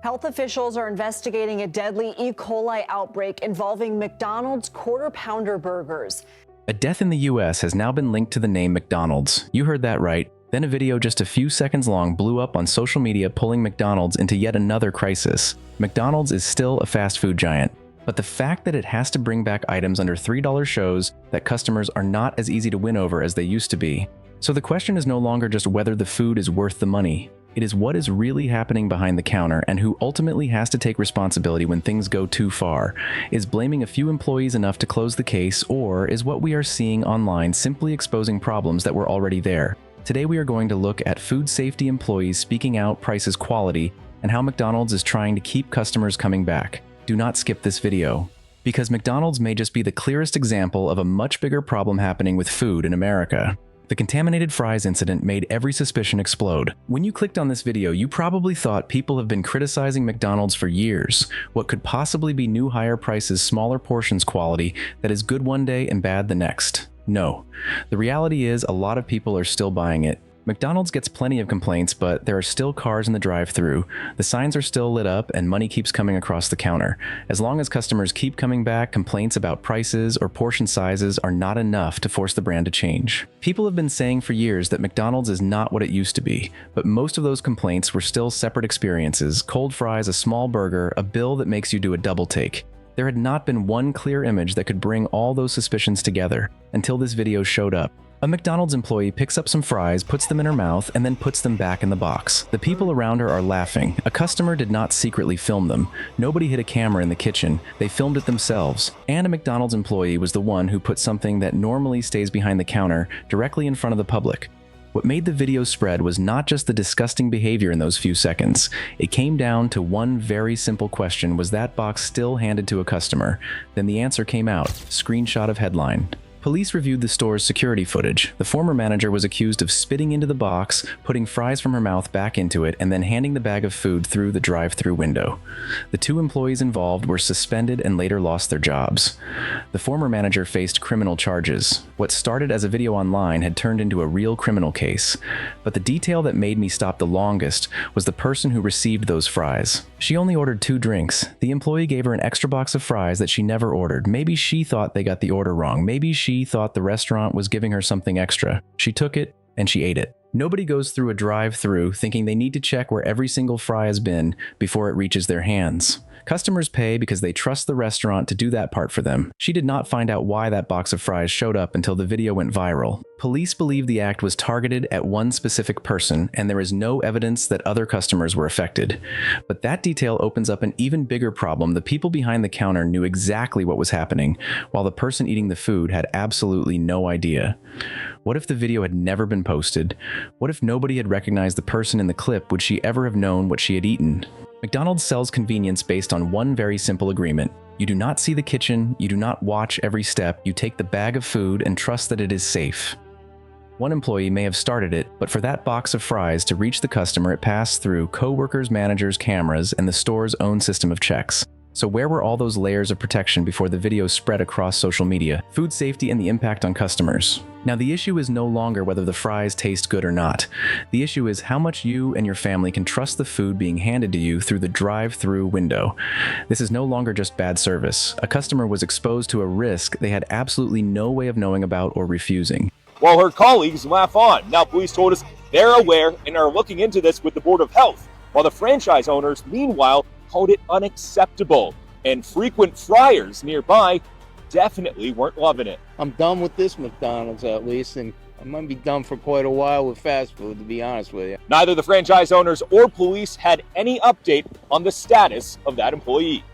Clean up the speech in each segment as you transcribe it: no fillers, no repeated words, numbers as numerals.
Health officials are investigating a deadly E. coli outbreak involving McDonald's Quarter Pounder burgers. A death in the U.S. has now been linked to the name McDonald's. You heard that right. Then a video just a few seconds long blew up on social media, pulling McDonald's into yet another crisis. McDonald's is still a fast food giant, but the fact that it has to bring back items under $3 shows that customers are not as easy to win over as they used to be. So the question is no longer just whether the food is worth the money. It is what is really happening behind the counter and who ultimately has to take responsibility when things go too far. Is blaming a few employees enough to close the case, or is what we are seeing online simply exposing problems that were already there? Today we are going to look at food safety employees speaking out, prices, quality, and how McDonald's is trying to keep customers coming back. Do not skip this video, because McDonald's may just be the clearest example of a much bigger problem happening with food in America. The contaminated fries incident made every suspicion explode. When you clicked on this video, you probably thought people have been criticizing McDonald's for years. What could possibly be new higher prices, smaller portions quality that is good one day and bad the next? No. The reality is a lot of people are still buying it. McDonald's gets plenty of complaints, but there are still cars in the drive-thru. The signs are still lit up and money keeps coming across the counter. As long as customers keep coming back, complaints about prices or portion sizes are not enough to force the brand to change. People have been saying for years that McDonald's is not what it used to be, but most of those complaints were still separate experiences: cold fries, a small burger, a bill that makes you do a double take. There had not been one clear image that could bring all those suspicions together until this video showed up. A McDonald's employee picks up some fries, puts them in her mouth, and then puts them back in the box. The people around her are laughing. A customer did not secretly film them. Nobody hid a camera in the kitchen. They filmed it themselves. And a McDonald's employee was the one who put something that normally stays behind the counter directly in front of the public. What made the video spread was not just the disgusting behavior in those few seconds. It came down to one very simple question: was that box still handed to a customer? Then the answer came out. Screenshot of headline. Police reviewed the store's security footage. The former manager was accused of spitting into the box, putting fries from her mouth back into it, and then handing the bag of food through the drive-thru window. The two employees involved were suspended and later lost their jobs. The former manager faced criminal charges. What started as a video online had turned into a real criminal case. But the detail that made me stop the longest was the person who received those fries. She only ordered 2 drinks. The employee gave her an extra box of fries that she never ordered. Maybe she thought they got the order wrong. Maybe she thought the restaurant was giving her something extra. She took it and she ate it. Nobody goes through a drive-thru thinking they need to check where every single fry has been before it reaches their hands. Customers pay because they trust the restaurant to do that part for them. She did not find out why that box of fries showed up until the video went viral. Police believe the act was targeted at one specific person, and there is no evidence that other customers were affected. But that detail opens up an even bigger problem. The people behind the counter knew exactly what was happening, while the person eating the food had absolutely no idea. What if the video had never been posted? What if nobody had recognized the person in the clip? Would she ever have known what she had eaten? McDonald's sells convenience based on one very simple agreement. You do not see the kitchen, you do not watch every step, you take the bag of food and trust that it is safe. One employee may have started it, but for that box of fries to reach the customer, it passed through coworkers, managers, cameras, and the store's own system of checks. So where were all those layers of protection before the video spread across social media? Food safety and the impact on customers. Now the issue is no longer whether the fries taste good or not. The issue is how much you and your family can trust the food being handed to you through the drive-thru window. This is no longer just bad service. A customer was exposed to a risk they had absolutely no way of knowing about or refusing. While her colleagues laugh on. Now police told us they're aware and are looking into this with the Board of Health, while the franchise owners, meanwhile, called it unacceptable, and frequent fryers nearby definitely weren't loving it. I'm done with this McDonald's, at least, and I might be done for quite a while with fast food, to be honest with you. Neither the franchise owners or police had any update on the status of that employee.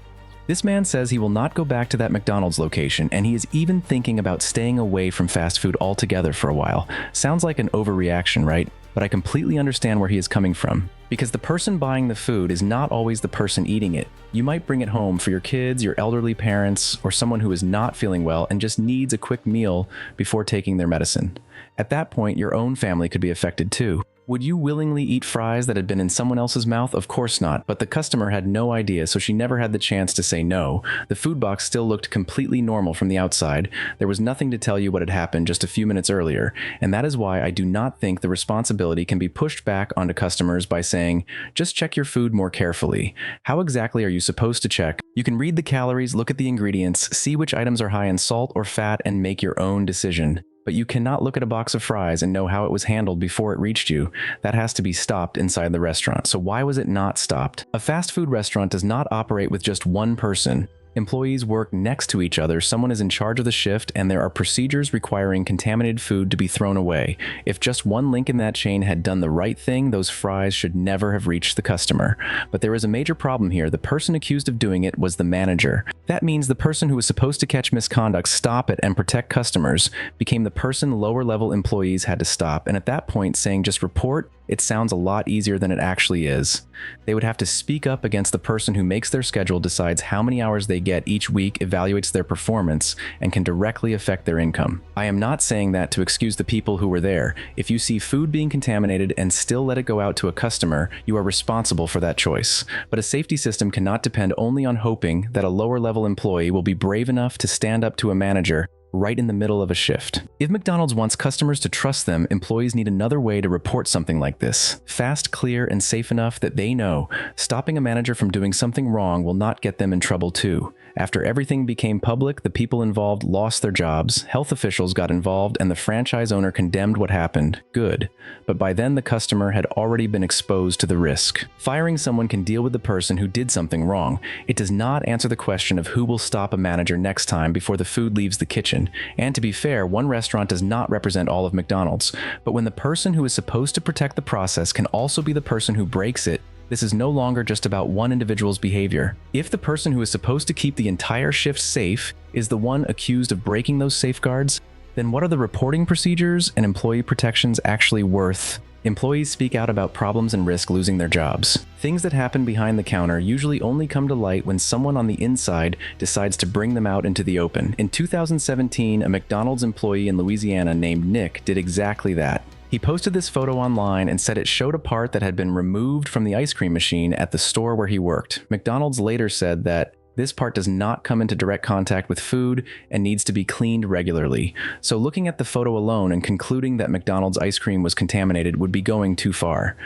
This man says he will not go back to that McDonald's location, and he is even thinking about staying away from fast food altogether for a while. Sounds like an overreaction, right? But I completely understand where he is coming from. Because the person buying the food is not always the person eating it. You might bring it home for your kids, your elderly parents, or someone who is not feeling well and just needs a quick meal before taking their medicine. At that point, your own family could be affected too. Would you willingly eat fries that had been in someone else's mouth? Of course not, but the customer had no idea, so she never had the chance to say no. The food box still looked completely normal from the outside. There was nothing to tell you what had happened just a few minutes earlier, and that is why I do not think the responsibility can be pushed back onto customers by saying, just check your food more carefully. How exactly are you supposed to check? You can read the calories, look at the ingredients, see which items are high in salt or fat, and make your own decision. But you cannot look at a box of fries and know how it was handled before it reached you. That has to be stopped inside the restaurant. So why was it not stopped? A fast food restaurant does not operate with just one person. Employees work next to each other, someone is in charge of the shift, and there are procedures requiring contaminated food to be thrown away. If just one link in that chain had done the right thing, those fries should never have reached the customer. But there is a major problem here. The person accused of doing it was the manager. That means the person who was supposed to catch misconduct, stop it, and protect customers became the person lower-level employees had to stop, and at that point, saying just report, it sounds a lot easier than it actually is. They would have to speak up against the person who makes their schedule, decides how many hours they get each week, evaluates their performance, and can directly affect their income. I am not saying that to excuse the people who were there. If you see food being contaminated and still let it go out to a customer, you are responsible for that choice. But a safety system cannot depend only on hoping that a lower-level employee will be brave enough to stand up to a manager right in the middle of a shift. If McDonald's wants customers to trust them, employees need another way to report something like this. Fast, clear, and safe enough that they know stopping a manager from doing something wrong will not get them in trouble too. After everything became public, the people involved lost their jobs, health officials got involved, and the franchise owner condemned what happened. Good. But by then the customer had already been exposed to the risk. Firing someone can deal with the person who did something wrong. It does not answer the question of who will stop a manager next time before the food leaves the kitchen. And to be fair, one restaurant does not represent all of McDonald's. But when the person who is supposed to protect the process can also be the person who breaks it, this is no longer just about one individual's behavior. If the person who is supposed to keep the entire shift safe is the one accused of breaking those safeguards, then what are the reporting procedures and employee protections actually worth? Employees speak out about problems and risk losing their jobs. Things that happen behind the counter usually only come to light when someone on the inside decides to bring them out into the open. In 2017, a McDonald's employee in Louisiana named Nick did exactly that. He posted this photo online and said it showed a part that had been removed from the ice cream machine at the store where he worked. McDonald's later said that this part does not come into direct contact with food and needs to be cleaned regularly. So looking at the photo alone and concluding that McDonald's ice cream was contaminated would be going too far.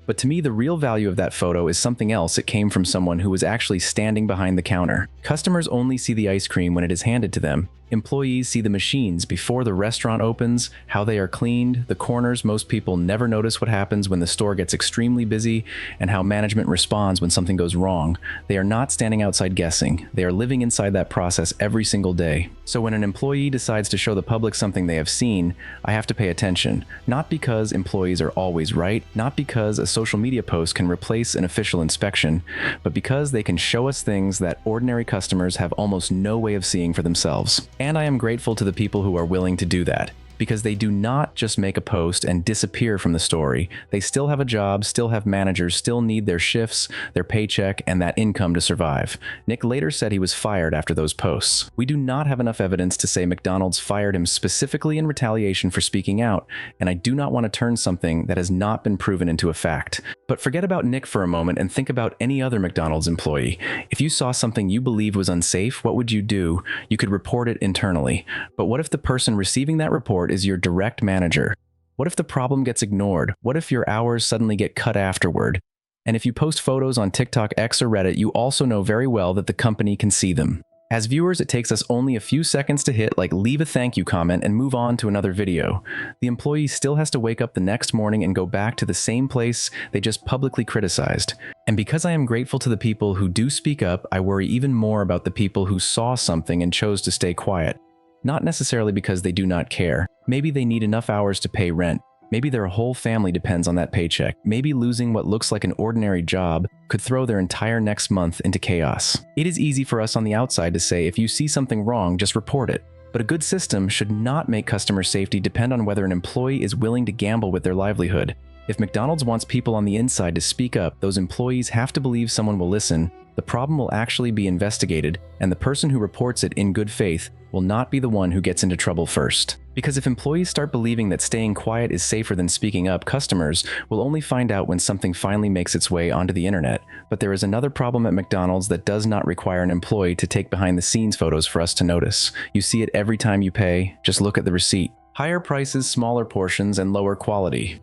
But to me, the real value of that photo is something else. It came from someone who was actually standing behind the counter. Customers only see the ice cream when it is handed to them. Employees see the machines before the restaurant opens, how they are cleaned, the corners. Most people never notice what happens when the store gets extremely busy, and how management responds when something goes wrong. They are not standing outside guessing. They are living inside that process every single day. So when an employee decides to show the public something they have seen, I have to pay attention. Not because employees are always right, not because a social media post can replace an official inspection, but because they can show us things that ordinary customers have almost no way of seeing for themselves. And I am grateful to the people who are willing to do that, because they do not just make a post and disappear from the story. They still have a job, still have managers, still need their shifts, their paycheck, and that income to survive. Nick later said he was fired after those posts. We do not have enough evidence to say McDonald's fired him specifically in retaliation for speaking out, and I do not want to turn something that has not been proven into a fact. But forget about Nick for a moment and think about any other McDonald's employee. If you saw something you believe was unsafe, what would you do? You could report it internally. But what if the person receiving that report is your direct manager? What if the problem gets ignored? What if your hours suddenly get cut afterward? And if you post photos on TikTok, X, or Reddit, you also know very well that the company can see them. As viewers, it takes us only a few seconds to hit like leave a thank you comment and move on to another video. The employee still has to wake up the next morning and go back to the same place they just publicly criticized. And because I am grateful to the people who do speak up, I worry even more about the people who saw something and chose to stay quiet. Not necessarily because they do not care. Maybe they need enough hours to pay rent. Maybe their whole family depends on that paycheck. Maybe losing what looks like an ordinary job could throw their entire next month into chaos. It is easy for us on the outside to say, if you see something wrong, just report it. But a good system should not make customer safety depend on whether an employee is willing to gamble with their livelihood. If McDonald's wants people on the inside to speak up, those employees have to believe someone will listen. The problem will actually be investigated, and the person who reports it in good faith will not be the one who gets into trouble first. Because if employees start believing that staying quiet is safer than speaking up, customers will only find out when something finally makes its way onto the internet. But there is another problem at McDonald's that does not require an employee to take behind-the-scenes photos for us to notice. You see it every time you pay. Just look at the receipt. Higher prices, smaller portions, and lower quality.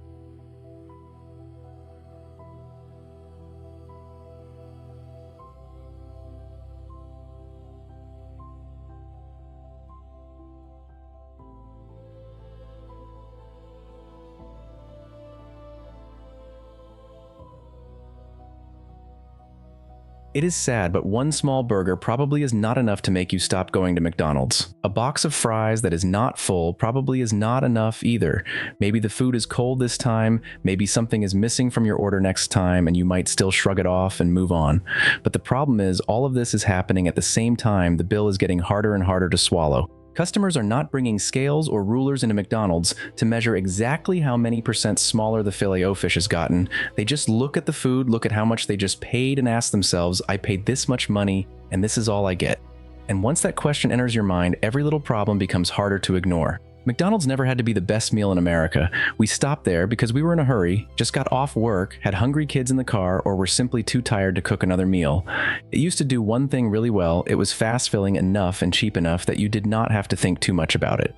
It is sad, but one small burger probably is not enough to make you stop going to McDonald's. A box of fries that is not full probably is not enough either. Maybe the food is cold this time, maybe something is missing from your order next time, and you might still shrug it off and move on. But the problem is, all of this is happening at the same time the bill is getting harder and harder to swallow. Customers are not bringing scales or rulers into McDonald's to measure exactly how many % smaller the Filet-O-Fish has gotten. They just look at the food, look at how much they just paid, and ask themselves, I paid this much money, and this is all I get. And once that question enters your mind, every little problem becomes harder to ignore. McDonald's never had to be the best meal in America. We stopped there because we were in a hurry, just got off work, had hungry kids in the car, or were simply too tired to cook another meal. It used to do one thing really well: it was fast-filling enough and cheap enough that you did not have to think too much about it.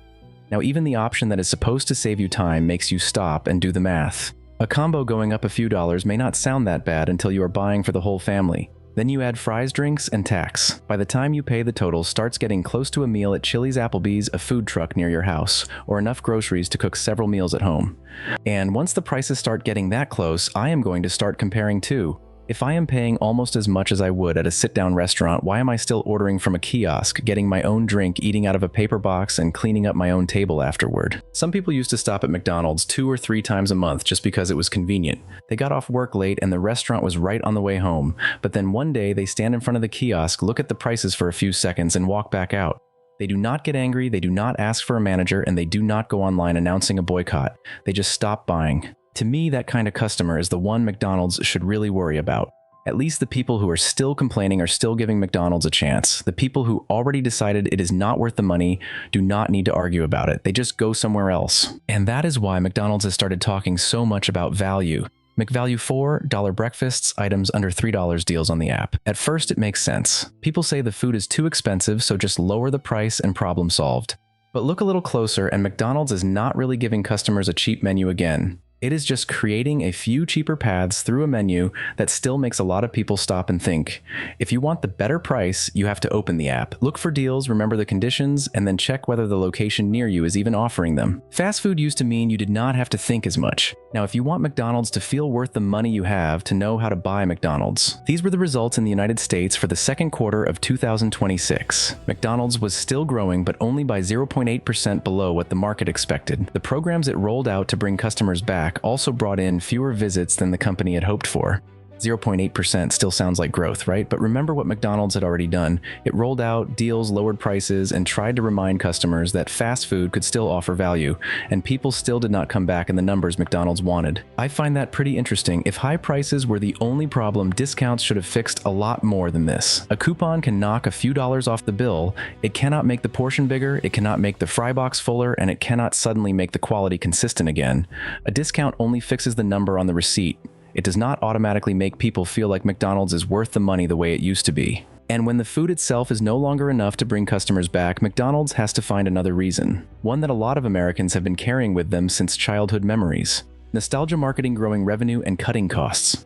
Now, even the option that is supposed to save you time makes you stop and do the math. A combo going up a few dollars may not sound that bad until you are buying for the whole family. Then you add fries, drinks, and tax. By the time you pay, the total starts getting close to a meal at Chili's, Applebee's, a food truck near your house, or enough groceries to cook several meals at home. And once the prices start getting that close, I am going to start comparing too. If I am paying almost as much as I would at a sit-down restaurant, why am I still ordering from a kiosk, getting my own drink, eating out of a paper box, and cleaning up my own table afterward? Some people used to stop at McDonald's 2 or 3 times a month just because it was convenient. They got off work late and the restaurant was right on the way home. But then one day they stand in front of the kiosk, look at the prices for a few seconds, and walk back out. They do not get angry, they do not ask for a manager, and they do not go online announcing a boycott. They just stop buying. To me, that kind of customer is the one McDonald's should really worry about. At least the people who are still complaining are still giving McDonald's a chance. The people who already decided it is not worth the money do not need to argue about it. They just go somewhere else. And that is why McDonald's has started talking so much about value. McValue 4, $1 breakfasts, items under $3 deals on the app. At first, it makes sense. People say the food is too expensive, so just lower the price and problem solved. But look a little closer, and McDonald's is not really giving customers a cheap menu again. It is just creating a few cheaper paths through a menu that still makes a lot of people stop and think. If you want the better price, you have to open the app, look for deals, remember the conditions, and then check whether the location near you is even offering them. Fast food used to mean you did not have to think as much. Now, if you want McDonald's to feel worth the money you have, to know how to buy McDonald's. These were the results in the United States for the second quarter of 2026. McDonald's was still growing, but only by 0.8% below what the market expected. The programs it rolled out to bring customers back also brought in fewer visits than the company had hoped for. 0.8% still sounds like growth, right? But remember what McDonald's had already done. It rolled out deals, lowered prices, and tried to remind customers that fast food could still offer value, and people still did not come back in the numbers McDonald's wanted. I find that pretty interesting. If high prices were the only problem, discounts should have fixed a lot more than this. A coupon can knock a few dollars off the bill. It cannot make the portion bigger, it cannot make the fry box fuller, and it cannot suddenly make the quality consistent again. A discount only fixes the number on the receipt. It does not automatically make people feel like McDonald's is worth the money the way it used to be. And when the food itself is no longer enough to bring customers back, McDonald's has to find another reason. One that a lot of Americans have been carrying with them since childhood memories. Nostalgia marketing growing revenue and cutting costs.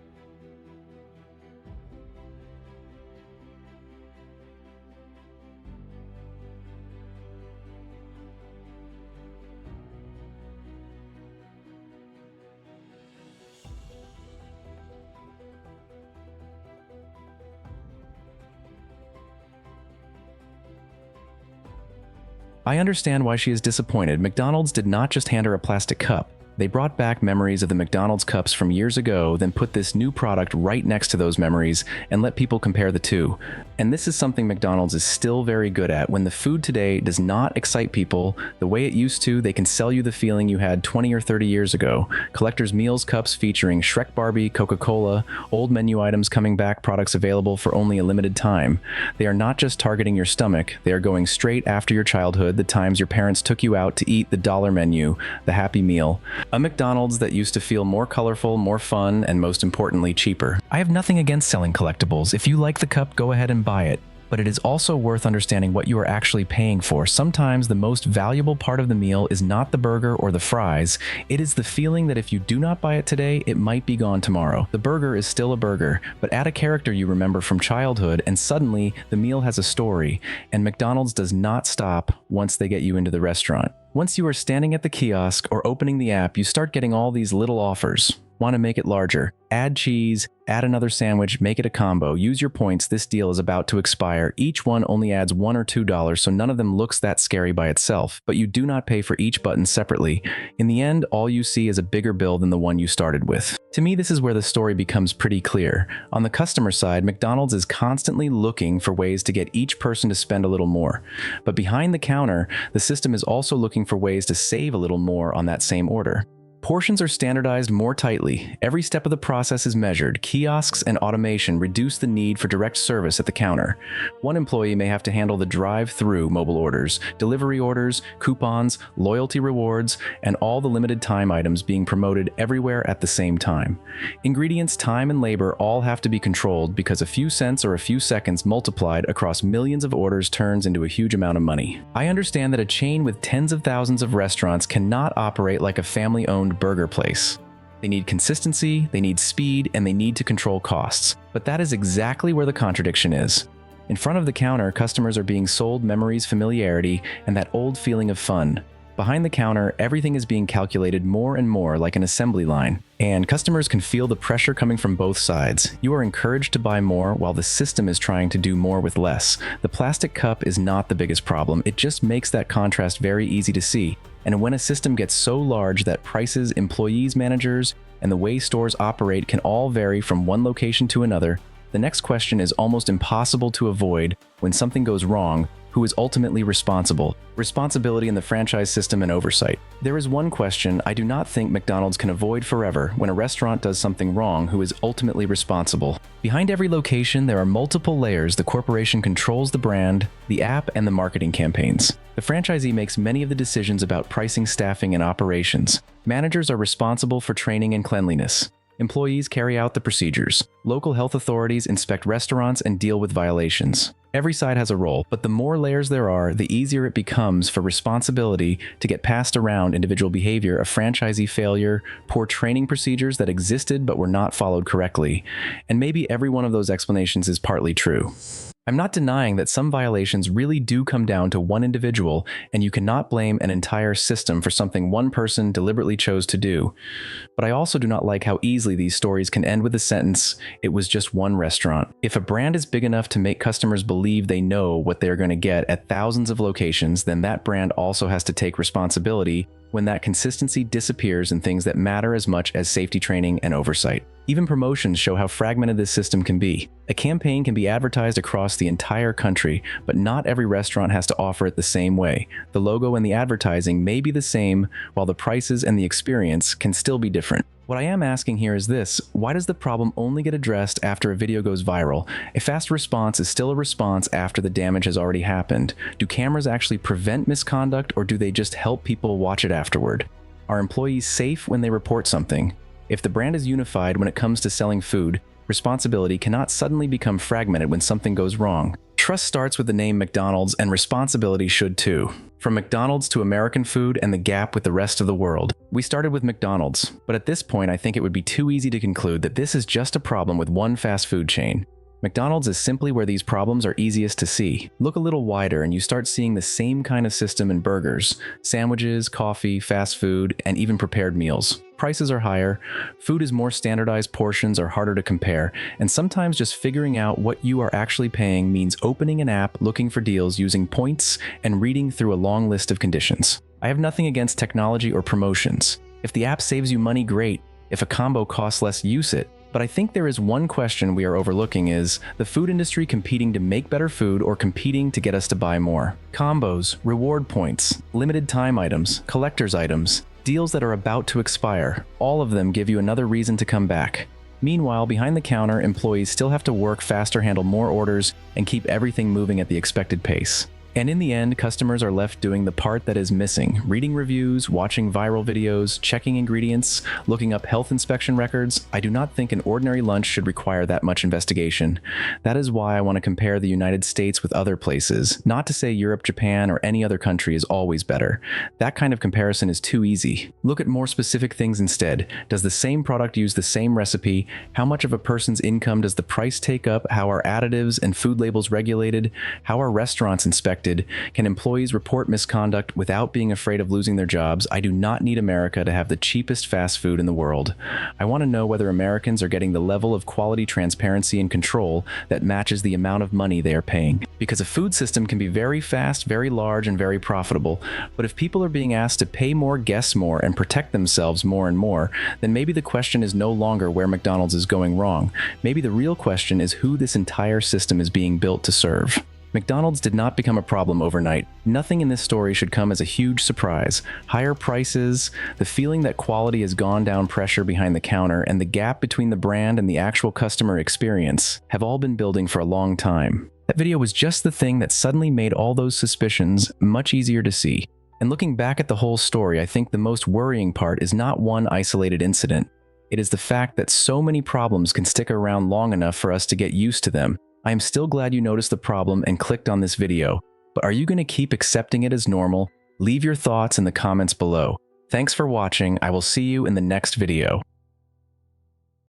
I understand why she is disappointed. McDonald's did not just hand her a plastic cup. They brought back memories of the McDonald's cups from years ago, then put this new product right next to those memories and let people compare the two. And this is something McDonald's is still very good at. When the food today does not excite people the way it used to, they can sell you the feeling you had 20 or 30 years ago. Collector's Meals cups featuring Shrek Barbie, Coca-Cola, old menu items coming back, products available for only a limited time. They are not just targeting your stomach, they are going straight after your childhood, the times your parents took you out to eat the dollar menu, the Happy Meal. A McDonald's that used to feel more colorful, more fun, and most importantly, cheaper. I have nothing against selling collectibles. If you like the cup, go ahead and buy it. But it is also worth understanding what you are actually paying for. Sometimes the most valuable part of the meal is not the burger or the fries. It is the feeling that if you do not buy it today, it might be gone tomorrow. The burger is still a burger, but add a character you remember from childhood and suddenly the meal has a story. And McDonald's does not stop once they get you into the restaurant. Once you are standing at the kiosk or opening the app, you start getting all these little offers. Want to make it larger? Add cheese, add another sandwich, make it a combo. Use your points, this deal is about to expire. Each one only adds $1 or $2, so none of them looks that scary by itself, but you do not pay for each button separately. In the end, all you see is a bigger bill than the one you started with. To me, this is where the story becomes pretty clear. On the customer side, McDonald's is constantly looking for ways to get each person to spend a little more. But behind the counter, the system is also looking for ways to save a little more on that same order. Portions are standardized more tightly. Every step of the process is measured. Kiosks and automation reduce the need for direct service at the counter. One employee may have to handle the drive-through mobile orders, delivery orders, coupons, loyalty rewards, and all the limited time items being promoted everywhere at the same time. Ingredients, time, and labor all have to be controlled because a few cents or a few seconds multiplied across millions of orders turns into a huge amount of money. I understand that a chain with tens of thousands of restaurants cannot operate like a family-owned burger place. They need consistency, they need speed, and they need to control costs. But that is exactly where the contradiction is. In front of the counter, customers are being sold memories, familiarity, and that old feeling of fun. Behind the counter, everything is being calculated more and more like an assembly line. And customers can feel the pressure coming from both sides. You are encouraged to buy more while the system is trying to do more with less. The plastic cup is not the biggest problem, it just makes that contrast very easy to see. And when a system gets so large that prices, employees, managers, and the way stores operate can all vary from one location to another, the next question is almost impossible to avoid. When something goes wrong, who is ultimately responsible? Responsibility in the franchise system and oversight. There is one question I do not think McDonald's can avoid forever. When a restaurant does something wrong, who is ultimately responsible? Behind every location, there are multiple layers. The corporation controls the brand, the app, and the marketing campaigns. The franchisee makes many of the decisions about pricing, staffing, and operations. Managers are responsible for training and cleanliness. Employees carry out the procedures. Local health authorities inspect restaurants and deal with violations. Every side has a role, but the more layers there are, the easier it becomes for responsibility to get passed around individual behavior, a franchisee failure, poor training procedures that existed but were not followed correctly. And maybe every one of those explanations is partly true. I'm not denying that some violations really do come down to one individual, and you cannot blame an entire system for something one person deliberately chose to do. But I also do not like how easily these stories can end with the sentence, "It was just one restaurant." If a brand is big enough to make customers believe they know what they're going to get at thousands of locations, then that brand also has to take responsibility when that consistency disappears in things that matter as much as safety training and oversight. Even promotions show how fragmented this system can be. A campaign can be advertised across the entire country, but not every restaurant has to offer it the same way. The logo and the advertising may be the same, while the prices and the experience can still be different. What I am asking here is this: why does the problem only get addressed after a video goes viral? A fast response is still a response after the damage has already happened. Do cameras actually prevent misconduct, or do they just help people watch it afterward? Are employees safe when they report something? If the brand is unified when it comes to selling food, responsibility cannot suddenly become fragmented when something goes wrong. Trust starts with the name McDonald's, and responsibility should too. From McDonald's to American food and the gap with the rest of the world. We started with McDonald's, but at this point I think it would be too easy to conclude that this is just a problem with one fast food chain. McDonald's is simply where these problems are easiest to see. Look a little wider and you start seeing the same kind of system in burgers, sandwiches, coffee, fast food, and even prepared meals. Prices are higher, food is more standardized, portions are harder to compare, and sometimes just figuring out what you are actually paying means opening an app, looking for deals, using points, and reading through a long list of conditions. I have nothing against technology or promotions. If the app saves you money, great. If a combo costs less, use it. But I think there is one question we are overlooking: is the food industry competing to make better food or competing to get us to buy more? Combos, reward points, limited time items, collector's items, deals that are about to expire, all of them give you another reason to come back. Meanwhile, behind the counter, employees still have to work faster, handle more orders, and keep everything moving at the expected pace. And in the end, customers are left doing the part that is missing: reading reviews, watching viral videos, checking ingredients, looking up health inspection records. I do not think an ordinary lunch should require that much investigation. That is why I want to compare the United States with other places. Not to say Europe, Japan, or any other country is always better. That kind of comparison is too easy. Look at more specific things instead. Does the same product use the same recipe? How much of a person's income does the price take up? How are additives and food labels regulated? How are restaurants inspected? Can employees report misconduct without being afraid of losing their jobs? I do not need America to have the cheapest fast food in the world. I want to know whether Americans are getting the level of quality, transparency, and control that matches the amount of money they are paying. Because a food system can be very fast, very large, and very profitable, but if people are being asked to pay more, guess more, and protect themselves more and more, then maybe the question is no longer where McDonald's is going wrong. Maybe the real question is who this entire system is being built to serve. McDonald's did not become a problem overnight. Nothing in this story should come as a huge surprise. Higher prices, the feeling that quality has gone down, pressure behind the counter, and the gap between the brand and the actual customer experience have all been building for a long time. That video was just the thing that suddenly made all those suspicions much easier to see. And looking back at the whole story, I think the most worrying part is not one isolated incident. It is the fact that so many problems can stick around long enough for us to get used to them. I am still glad you noticed the problem and clicked on this video, but are you going to keep accepting it as normal? Leave your thoughts in the comments below. Thanks for watching. I will see you in the next video.